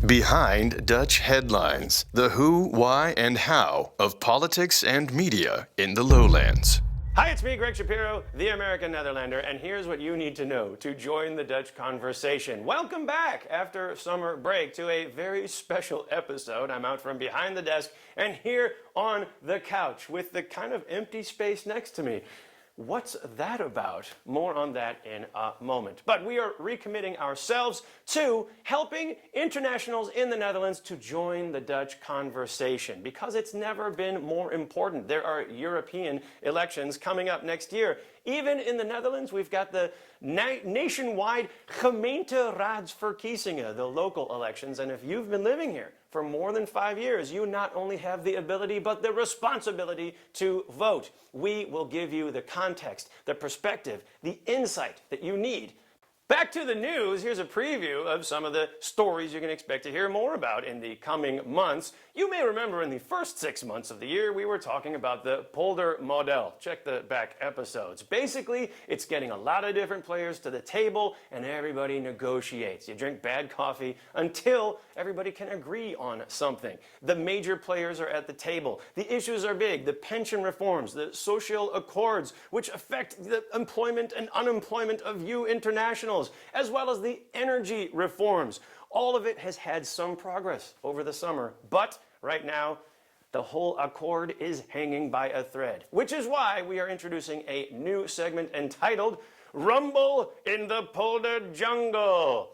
Behind Dutch Headlines, the who, why, and how of politics and media in the lowlands. Hi, it's me, Greg Shapiro, the American Netherlander, and here's what you need to know to join the Dutch conversation. Welcome back after summer break to a very special episode. I'm out from behind the desk and here on the couch with the kind of empty space next to me. What's that about? More on that in a moment. But we are recommitting ourselves to helping internationals in the Netherlands to join the Dutch conversation because it's never been more important. There are European elections coming up next year. Even in the Netherlands, we've got the nationwide gemeenteraadsverkiezingen, the local elections. And if you've been living here for more than 5 years, you not only have the ability, but the responsibility to vote. We will give you the context, the perspective, the insight that you need. Back to the news, here's a preview of some of the stories you can expect to hear more about in the coming months. You may remember in the first 6 months of the year, we were talking about the polder model. Check the back episodes. Basically, it's getting a lot of different players to the table and everybody negotiates. You drink bad coffee until everybody can agree on something. The major players are at the table. The issues are big. The pension reforms, the social accords, which affect the employment and unemployment of you internationals, as well as the energy reforms. All of it has had some progress over the summer, but right now, the whole accord is hanging by a thread, which is why we are introducing a new segment entitled Rumble in the Polder Jungle.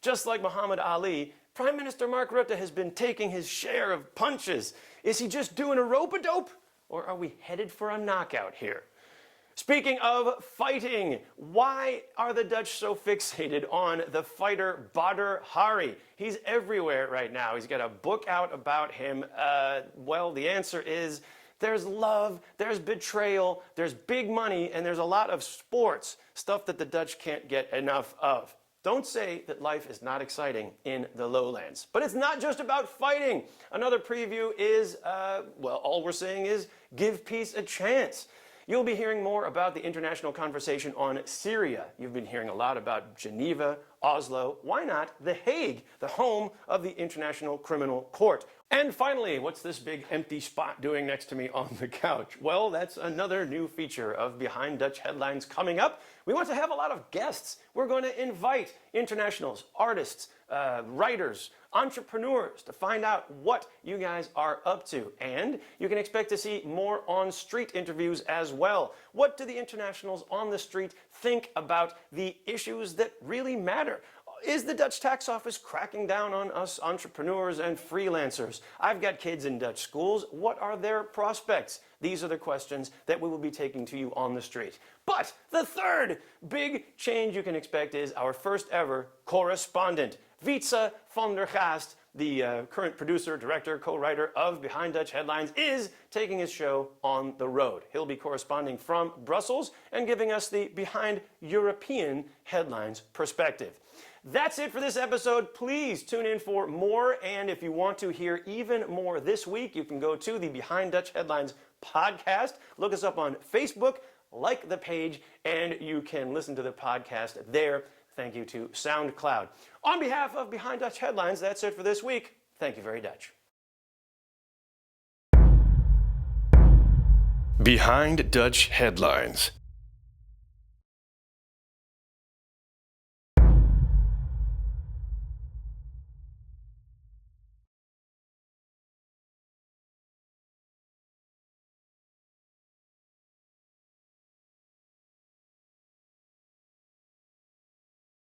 Just like Muhammad Ali, Prime Minister Mark Rutte has been taking his share of punches. Is he just doing a rope-a-dope, or are we headed for a knockout here? Speaking of fighting, why are the Dutch so fixated on the fighter Badr Hari? He's everywhere right now. He's got a book out about him. Well, the answer is there's love, there's betrayal, there's big money, and there's a lot of sports, stuff that the Dutch can't get enough of. Don't say that life is not exciting in the lowlands. But it's not just about fighting. Another preview is, well, all we're saying is give peace a chance. You'll be hearing more about the international conversation on Syria. You've been hearing a lot about Geneva, Oslo. Why not The Hague, the home of the International Criminal Court? And finally, what's this big empty spot doing next to me on the couch? Well, that's another new feature of Behind Dutch Headlines coming up. We want to have a lot of guests. We're going to invite internationals, artists, writers, entrepreneurs to find out what you guys are up to. And you can expect to see more on-street interviews as well. What do the internationals on the street think about the issues that really matter? Is the Dutch tax office cracking down on us entrepreneurs and freelancers? I've got kids in Dutch schools. What are their prospects? These are the questions that we will be taking to you on the street. But the third big change you can expect is our first ever correspondent. Wietse van der Gaast, the current producer, director, co-writer of Behind Dutch Headlines, is taking his show on the road. He'll be corresponding from Brussels and giving us the Behind European Headlines perspective. That's it for this episode. Please tune in for more, and if you want to hear even more this week, you can go to the Behind Dutch Headlines podcast. Look us up on Facebook, like the page, and you can listen to the podcast there. Thank you to SoundCloud. On behalf of Behind Dutch Headlines, that's it for this week. Thank you very Dutch. Behind Dutch Headlines,